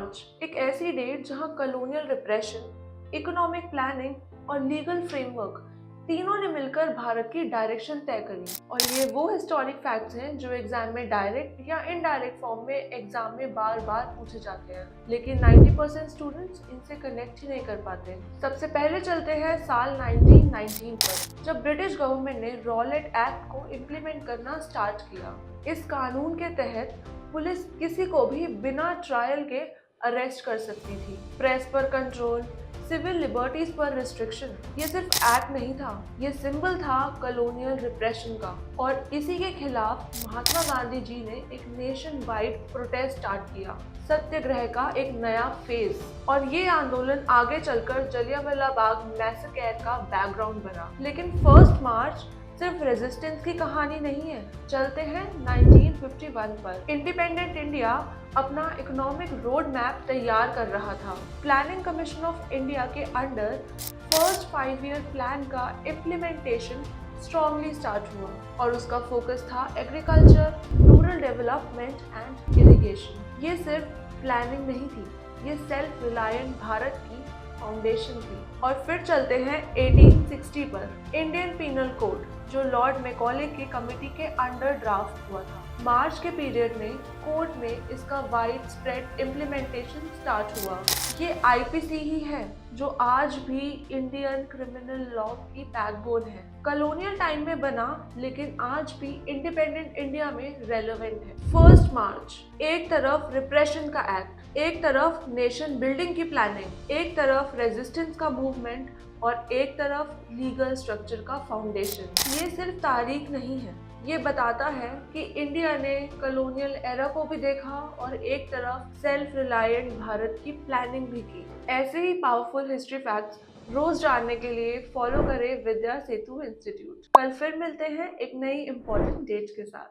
मार्च एक ऐसी डेट जहां कॉलोनियल रिप्रेशन, इकोनॉमिक प्लानिंग और लीगल फ्रेमवर्क तीनों ने मिलकर भारत की डायरेक्शन तय करी। और ये वो हिस्टोरिक फैक्ट्स हैं जो एग्जाम में डायरेक्ट या इनडायरेक्ट फॉर्म में एग्जाम में बार बार पूछे जाते हैं, लेकिन 90% स्टूडेंट्स इनसे कनेक्ट ही नहीं कर पाते। सबसे पहले चलते हैं साल 1919 पर, जब ब्रिटिश गवर्नमेंट ने रॉलेट एक्ट को इम्प्लीमेंट करना स्टार्ट किया। इस कानून के तहत पुलिस किसी को भी बिना ट्रायल के अरेस्ट कर सकती थी। प्रेस पर कंट्रोल, सिविल लिबर्टीज पर रिस्ट्रिक्शन, ये सिर्फ एक्ट नहीं था, ये सिंबल था कॉलोनियल रिप्रेशन का। और इसी के खिलाफ महात्मा गांधी जी ने एक नेशन वाइड प्रोटेस्ट स्टार्ट किया, सत्याग्रह का एक नया फेज। और ये आंदोलन आगे चलकर जलियांवाला बाग मैसेकर का बैकग्राउंड बना। लेकिन 1 मार्च सिर्फ रेजिस्टेंस की कहानी नहीं है। चलते हैं 1951 पर। इंडिपेंडेंट इंडिया अपना इकोनॉमिक रोड मैप तैयार कर रहा था। प्लानिंग कमीशन ऑफ इंडिया के अंडर फर्स्ट 5 ईयर प्लान का इम्प्लीमेंटेशन स्ट्रॉन्गली स्टार्ट हुआ और उसका फोकस था agriculture, rural development and irrigation. ये सिर्फ प्लानिंग नहीं थी, ये सेल्फ रिलायंट भारत की फाउंडेशन थी। और फिर चलते हैं 1860 पर। इंडियन पीनल कोड, जो लॉर्ड मैकॉले की कमेटी के अंडर ड्राफ्ट हुआ था। मार्च के पीरियड में कोर्ट में इसका वाइड स्प्रेड इम्प्लीमेंटेशन स्टार्ट हुआ। ये आईपीसी ही है जो आज भी इंडियन क्रिमिनल लॉ की बैकबोन है। कॉलोनियल टाइम में बना, लेकिन आज भी इंडिपेंडेंट इंडिया में रेलेवेंट है। 1 मार्च, एक तरफ रिप्रेशन का एक्ट, एक तरफ नेशन बिल्डिंग की प्लानिंग, एक तरफ रेजिस्टेंस का मूवमेंट और एक तरफ लीगल स्ट्रक्चर का फाउंडेशन। ये सिर्फ तारीख नहीं है, ये बताता है कि इंडिया ने कॉलोनियल एरा को भी देखा और एक तरफ सेल्फ रिलायंट भारत की प्लानिंग भी की। ऐसे ही पावरफुल हिस्ट्री फैक्ट्स रोज जानने के लिए फॉलो करें विद्या सेतु इंस्टीट्यूट। कल फिर मिलते हैं एक नई इंपॉर्टेंट डेट के साथ।